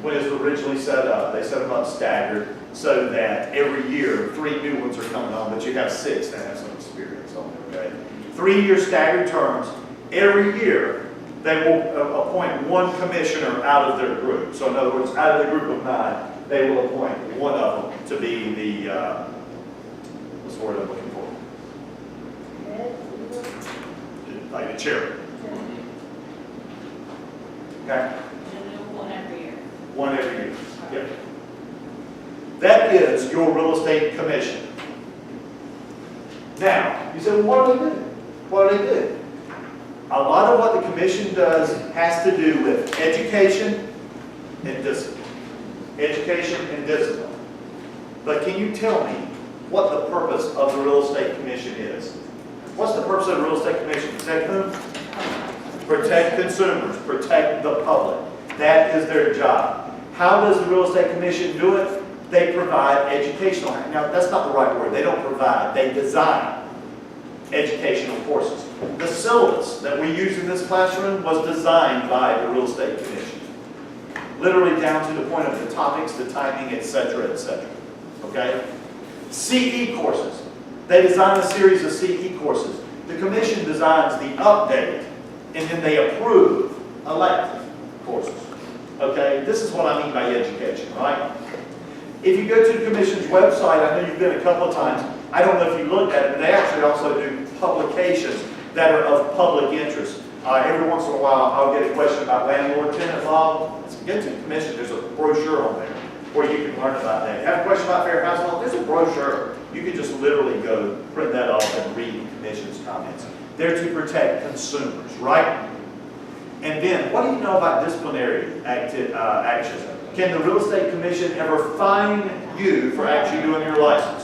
when it was originally set up. They set them up staggered so that every year 3 new ones are coming on, but you have 6 that have some experience on it, okay? 3-year staggered terms. Every year they will appoint 1 commissioner out of their group. So in other words, out of the group of 9, they will appoint 1 of them to be the, what's the word I'm looking for? Like the chairman. Okay? One every year. 1 every year. Yep. That is your real estate commission. Now, you say, well, what do they do? What do they do? A lot of what the commission does has to do with education and discipline. Education and discipline. But can you tell me what the purpose of the real estate commission is? What's the purpose of the real estate commission? Protect whom? Protect consumers. Protect the public. That is their job. How does the real estate commission do it? They provide educational. Now, that's not the right word. They don't provide. They design educational courses. The syllabus that we use in this classroom was designed by the real estate commission. Literally down to the point of the topics, the timing, etc., etc. Okay? CE courses. They design a series of CE courses. The commission designs the update, and then they approve elective courses. Okay? This is what I mean by education, right? If you go to the commission's website, I know you've been a couple of times, I don't know if you looked at it, but they actually also do publications that are of public interest. Every once in a while, I'll get a question about landlord-tenant law. Get to the commission, there's a brochure on there where you can learn about that. Have a question about fair housing law? There's a brochure. You can just literally go print that off and read the commission's comments. They're to protect consumers, right? And then, what do you know about disciplinary actions? Can the real estate commission ever fine you for actually doing your license?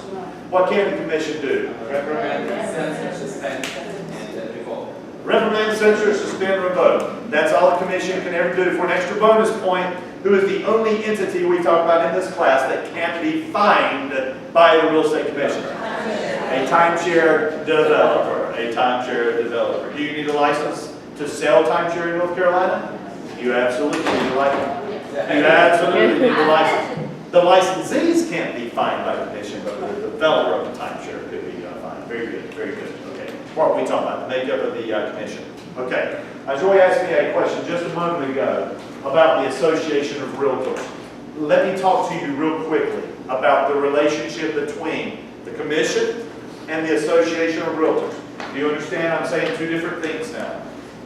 What can the commission do? Reprimand, censure, suspend, and revoke. Reprimand, censure, suspend, revoke. That's all the commission can ever do. For an extra bonus point, who is the only entity we talk about in this class that can't be fined by the real estate commission? A timeshare developer. A timeshare developer. Do you need a license to sell timeshare in North Carolina? You absolutely need a license. You absolutely need a license. The licensees can't be fined by the commission, but the developer of the timeshare could be fined. Very good, very good. Okay. What are we talking about? The makeup of the commission. Okay. Joy asked me a question just a moment ago about the Association of Realtors. Let me talk to you real quickly about the relationship between the commission and the Association of Realtors. Do you understand? I'm saying 2 different things now.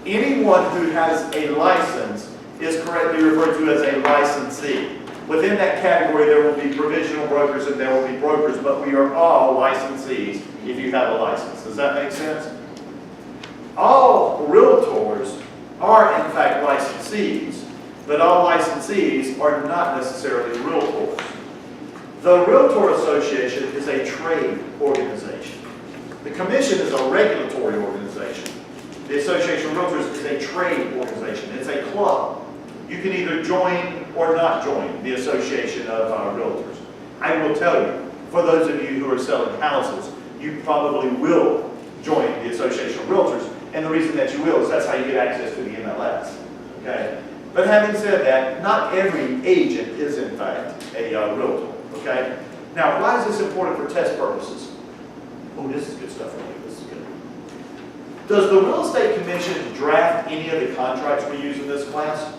Anyone who has a license is correctly referred to as a licensee. Within that category, there will be provisional brokers and there will be brokers, but we are all licensees if you have a license. Does that make sense? All realtors are, in fact, licensees, but all licensees are not necessarily realtors. The Realtor Association is a trade organization. The commission is a regulatory organization. The Association of Realtors is a trade organization. It's a club. You can either join or not join the Association of Realtors. I will tell you, for those of you who are selling houses, you probably will join the Association of Realtors. And the reason that you will is that's how you get access to the MLS. Okay? But having said that, not every agent is in fact a realtor. Okay? Now, why is this important for test purposes? Oh, this is good stuff for you. This is good. Does the Real Estate Commission draft any of the contracts we use in this class?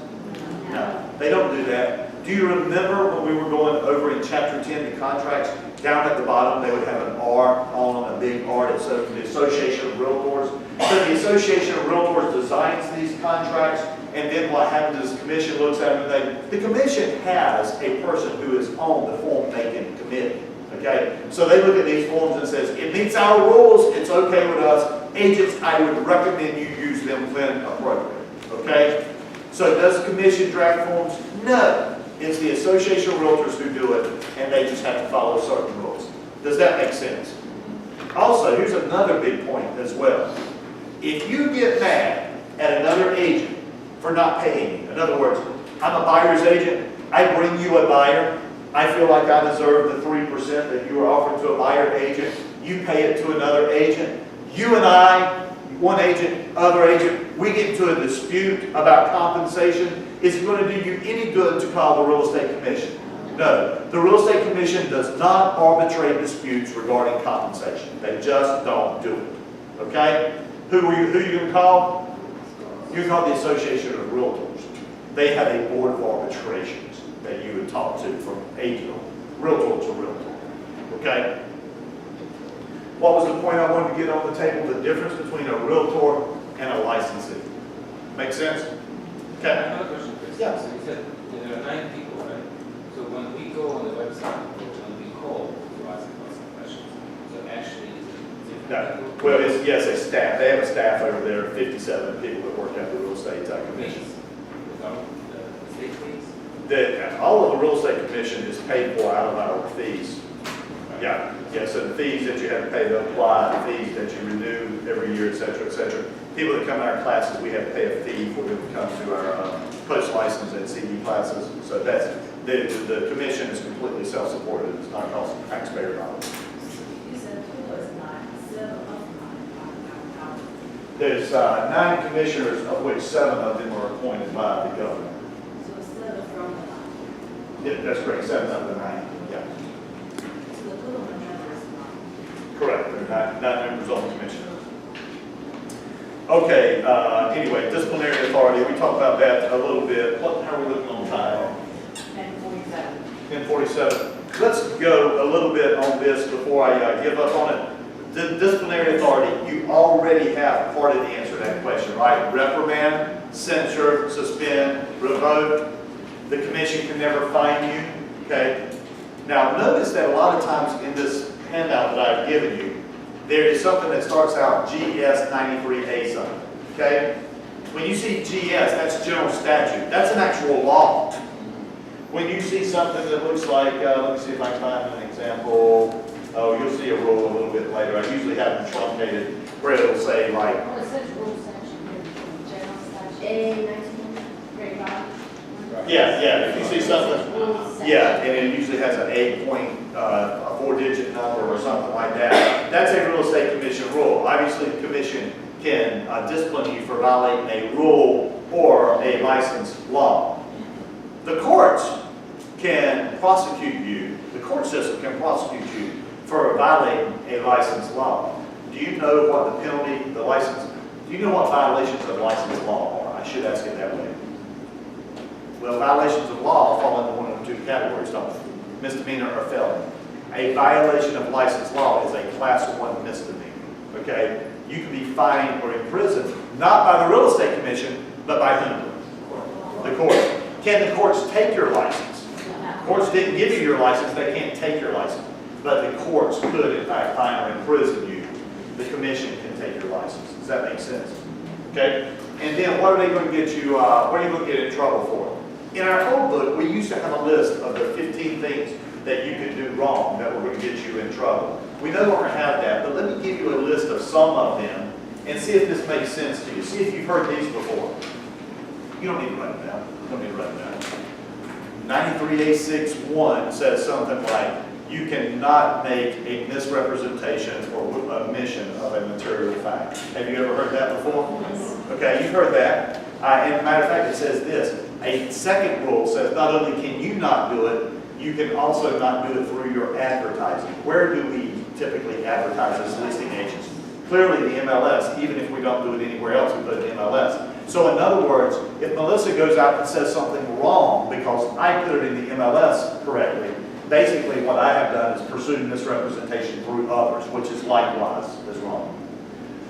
No, they don't do that. Do you remember when we were going over in Chapter 10 the contracts? Down at the bottom, they would have an R on them, a big R that says the Association of Realtors. So the Association of Realtors designs these contracts, and then what happens is the commission looks at them, and the commission has a person who is on the form-making committee. Okay? So they look at these forms and says, it meets our rules, it's okay with us. Agents, I would recommend you use them when appropriate. Okay? So does the commission draft forms? No. It's the Association of Realtors who do it, and they just have to follow certain rules. Does that make sense? Also, here's another big point as well. If you get mad at another agent for not paying you, in other words, I'm a buyer's agent, I bring you a buyer, I feel like I deserve the 3% that you are offering to a buyer agent, you pay it to another agent, you and I, one agent, other agent, we get into a dispute about compensation, Is it going to do you any good to call the real estate commission? No. The real estate commission does not arbitrate disputes regarding compensation. They just don't do it. Okay? Who are you going to call? You call the Association of Realtors. They have a board of arbitrations that you would talk to from agent, realtor to realtor. Okay? What was the point I wanted to get on the table? The difference between a realtor and a licensee. Make sense? I Okay. have a question, Chris. Yeah. So you said there are 9 people, right? So when we go on the website, when we call to ask some questions, so actually is it different No. people? Well, it's, yes, a staff. They have a staff over there, 57 people that work at the real estate commission. Fees without the state fees? All of the real estate commission is paid for out of our fees. Yeah, yeah, so the fees that you have to pay to apply, the fees that you renew every year, et cetera, et cetera. People that come to our classes, we have to pay a fee for them to come to our post-license and CD classes. So that's, the commission is completely self-supported. It's not costing taxpayer dollars. You said 2 was 9, 7 of 9. There's 9 commissioners, of which 7 of them are appointed by the governor. So 7 from the 9. Yeah, that's correct, 7 of the 9, yeah. So the total number is 9. Correct, there are 9 members on the commission. Okay, anyway, disciplinary authority, we talked about that a little bit. How are we looking on time? And 47. 10:47. Let's go a little bit on this before I give up on it. The disciplinary authority, you already have part of the answer to that question, right? Reprimand, censure, suspend, revoke. The commission can never fine you, okay? Now, notice that a lot of times in this handout that I've given you, there is something that starts out GS 93A something, okay? When you see GS, that's general statute. That's an actual law. When you see something that looks like, let me see if I can find an example. Oh, you'll see a rule a little bit later. I usually have them truncated where it'll say like, Well, it says rule section, general statute. A 19, grade 5. yeah, if you see something, Rule section. yeah, and it usually has an a 4-digit number or something like that. That's a real estate commission rule. Obviously, the commission can discipline you for violating a rule or a licensed law. The courts can prosecute you, the court system can prosecute you for violating a licensed law. Do you know what the penalty, do you know what violations of licensed law are? I should ask it that way. Well, violations of law fall into one of 2 categories, don't they? Misdemeanor or felony. A violation of licensed law is a class 1 misdemeanor, okay? You can be fined or imprisoned, not by the real estate commission, but by whom? The court. Can the courts take your license? Courts didn't give you your license, they can't take your license. But the courts could, in fact, fine or imprison you. The commission can take your license. Does that make sense? Okay? And then what are they going to get you, what are you going to get in trouble for? In our old book, we used to have a list of the 15 things that you could do wrong that were going to get you in trouble. We no longer have that, but let me give you a list of some of them and see if this makes sense to you. See if you've heard these before. You don't need to write it down. You don't need to write it down. 93A6.1 says something like, you cannot make a misrepresentation or omission of a material fact. Have you ever heard that before? Yes. Okay, you've heard that. And as a matter of fact, it says this. A second rule says not only can you not do it, you can also not do it through your advertising. Where do we typically advertise as listing agents? Clearly the MLS, even if we don't do it anywhere else, we put it in MLS. So in other words, if Melissa goes out and says something wrong because I put it in the MLS correctly, basically what I have done is pursued misrepresentation through others, which is likewise is wrong.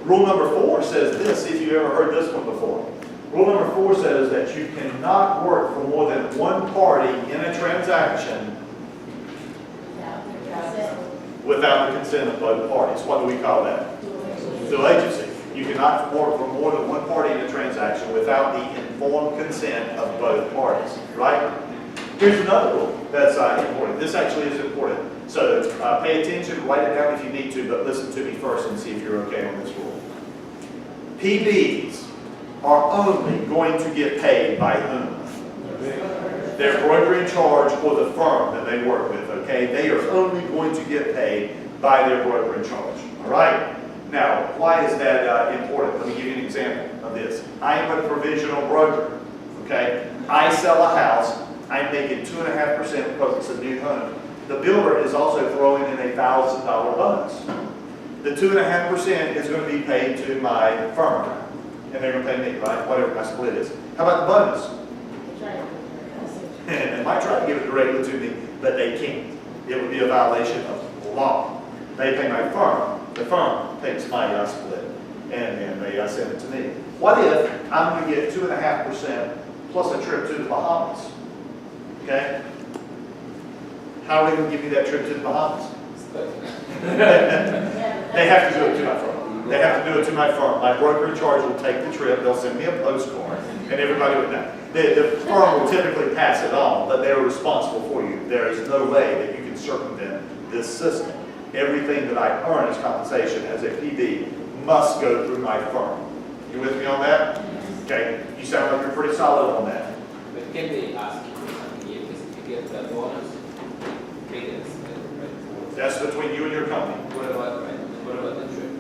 Rule number 4 says this, if you ever heard this one before. Rule number 4 says that you cannot work for more than one party in a transaction without the consent of both parties. What do we call that? Dual agency. You cannot work for more than one party in a transaction without the informed consent of both parties, right? Here's another rule that's important. This actually is important. So pay attention, write it down if you need to, but listen to me first and see if you're okay on this rule. PBs are only going to get paid by whom? Their broker in charge or the firm that they work with, okay? They are only going to get paid by their broker in charge, all right? Now, why is that important? Let me give you an example of this. I am a provisional broker, okay? I sell a house, I'm making 2.5% because it's a new home. The builder is also throwing in a $1,000 bonus. The 2.5% is going to be paid to my firm, and they're going to pay me, right? Whatever my split is. How about the bonus? They might try to give it directly to me, but they can't. It would be a violation of law. They pay my firm. The firm takes my split, and they send it to me. What if I'm going to get 2.5% plus a trip to the Bahamas? Okay? How are they going to give me that trip to the Bahamas? They have to do it to my firm. They have to do it to my firm. My broker in charge will take the trip. They'll send me a postcard, and everybody would know. The firm will typically pass it on, but they're responsible for you. There is no way that you can circumvent this system. Everything that I earn as compensation as a PB must go through my firm. You with me on that? Okay. You sound like you're pretty solid on that. But can they ask you for something here? Because if you get the bonus, payments, right? That's between you and your company. What about the trip?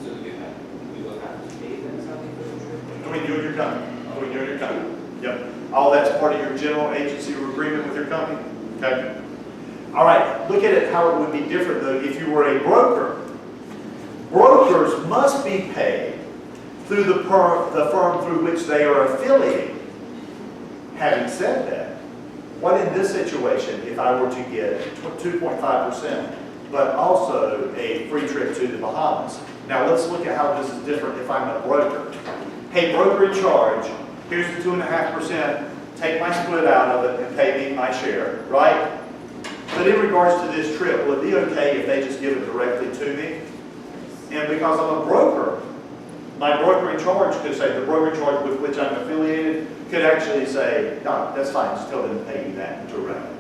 So you will have to pay them something for the trip? Between you and your company. Between you and your company. Yep. All that's part of your general agency agreement with your company. Okay. All right. Look at it how it would be different though if you were a broker. Brokers must be paid through the firm through which they are affiliated. Having said that, what in this situation if I were to get 2.5%, but also a free trip to the Bahamas? Now let's look at how this is different if I'm a broker. Hey, broker in charge, here's the 2.5%, take my split out of it and pay me my share, right? But in regards to this trip, will it be okay if they just give it directly to me? And because I'm a broker, my broker in charge could say, the broker in charge with which I'm affiliated could actually say, no, that's fine, still didn't pay you that directly.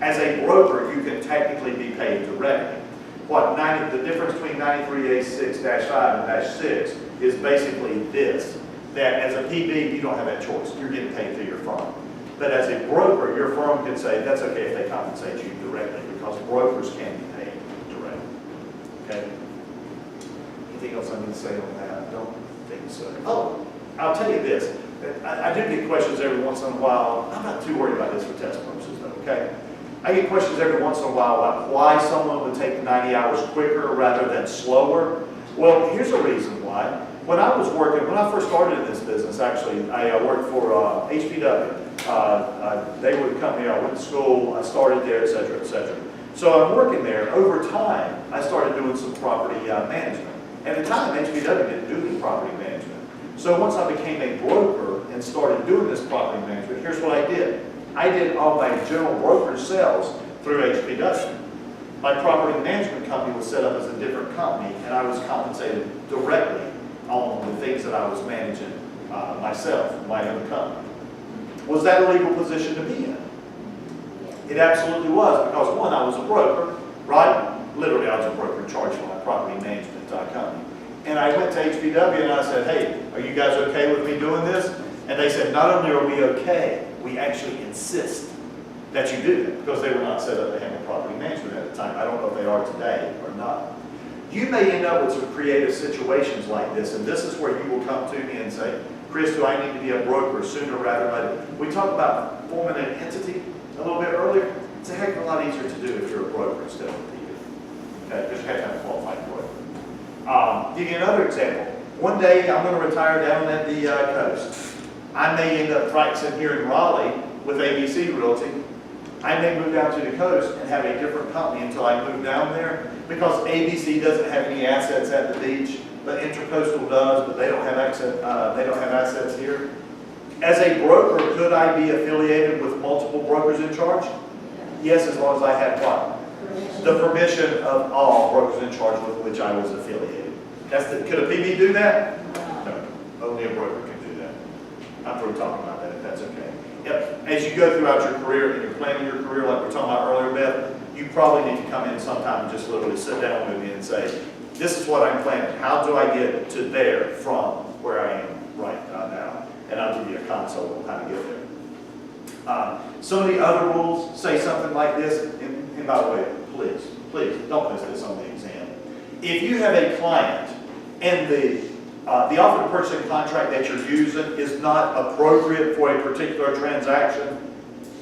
As a broker, you can technically be paid directly. The difference between 93A6-5 and -6 is basically this, that as a PB, you don't have that choice. You're getting paid through your firm. But as a broker, your firm can say, that's okay if they compensate you directly, because brokers can be paid directly. Okay? Anything else I need to say on that? I don't think so. Oh, I'll tell you this. I do get questions every once in a while. I'm not too worried about this for test purposes, though, okay? I get questions every once in a while about why someone would take 90 hours quicker rather than slower. Well, here's a reason why. When I first started in this business, actually, I worked for HPW. They were the company I went to school, I started there, et cetera, et cetera. So I'm working there. Over time, I started doing some property management. At the time, HPW didn't do any property management. So once I became a broker and started doing this property management, here's what I did. I did all my general brokerage sales through HPW. My property management company was set up as a different company, and I was compensated directly on the things that I was managing myself, my own company. Was that a legal position to be in? It absolutely was, because one, I was a broker, right? Literally, I was a broker in charge for my property management company. And I went to HPW and I said, hey, are you guys okay with me doing this? And they said, not only are we okay, we actually insist that you do that, because they were not set up to handle property management at the time. I don't know if they are today or not. You may end up with some creative situations like this, and this is where you will come to me and say, Chris, do I need to be a broker sooner rather than later? We talked about forming an entity a little bit earlier. It's a heck of a lot easier to do if you're a broker instead of a PB. Okay, because you have to have a qualified broker. Give you another example. One day I'm going to retire down at the coast. I may end up practicing here in Raleigh with ABC Realty. I may move down to the coast and have a different company until I move down there, because ABC doesn't have any assets at the beach, but Intercoastal does, but they don't have assets here. As a broker, could I be affiliated with multiple brokers in charge? Yes, as long as I had what? The permission of all brokers in charge with which I was affiliated. Could a PB do that? No, only a broker can do that. I'm through talking about that, if that's okay. Yep. As you go throughout your career and you're planning your career, like we were talking about earlier, Beth, you probably need to come in sometime and just literally sit down with me and say, this is what I'm planning. How do I get to there from where I am right now? And I'll give you a consult on how to get there. Some of the other rules say something like this, and by the way, please don't miss this on the exam. If you have a client and the the offer to purchase contract that you're using is not appropriate for a particular transaction,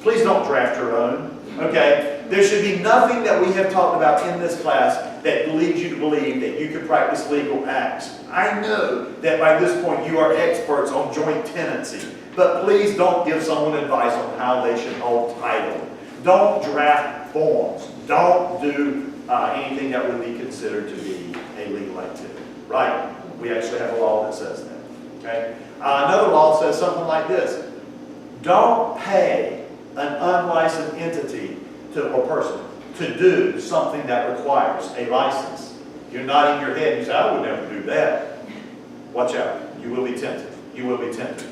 please don't draft your own, okay? There should be nothing that we have talked about in this class that leads you to believe that you can practice legal acts. I know that by this point you are experts on joint tenancy, but please don't give someone advice on how they should hold title. Don't draft forms. Don't do anything that would be considered to be a legal activity, right? We actually have a law that says that, okay? Another law says something like this. Don't pay an unlicensed entity or person to do something that requires a license. You're nodding your head and you say, I would never do that. Watch out. You will be tempted. You will be tempted.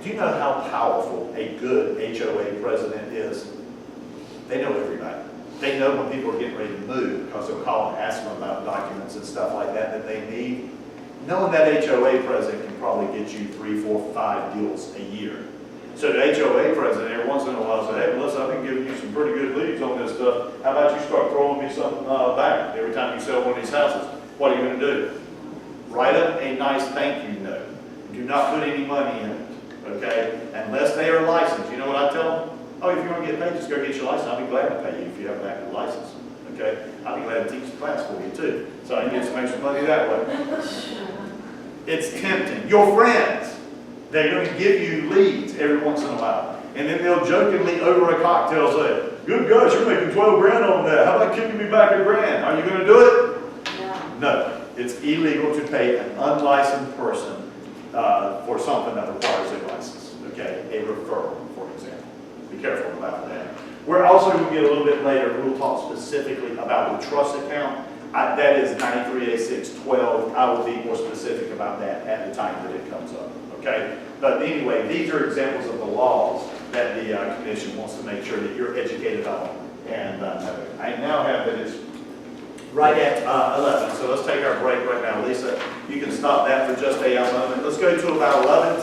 Do you know how powerful a good HOA president is? They know everybody. They know when people are getting ready to move because they'll call and ask them about documents and stuff like that they need. Knowing that HOA president can probably get you 3, 4, 5 deals a year. So the HOA president every once in a while say, hey, Melissa, I've been giving you some pretty good leads on this stuff. How about you start throwing me some back every time you sell one of these houses? What are you going to do? Write up a nice thank you note. Do not put any money in it, okay? Unless they are licensed. You know what I tell them? Oh, if you want to get paid, just go get your license. I'll be glad to pay you if you have an active license, okay? I'll be glad to teach the class for you too. So I can get some extra money that way. It's tempting. Your friends, they're going to give you leads every once in a while. And then they'll jokingly over a cocktail say, good gosh, you're making 12 grand on that. How about kicking me back $1 grand? Are you going to do it? No. It's illegal to pay an unlicensed person for something that requires a license. Okay? A referral, for example. Be careful about that. We're also going to get a little bit later, we'll talk specifically about the trust account. That is 93A612. I will be more specific about that at the time that it comes up. Okay? But anyway, these are examples of the laws that the commission wants to make sure that you're educated on. And I now have that it's right at 11. So let's take our break right now. Lisa, you can stop that for just a moment. Let's go to about 11.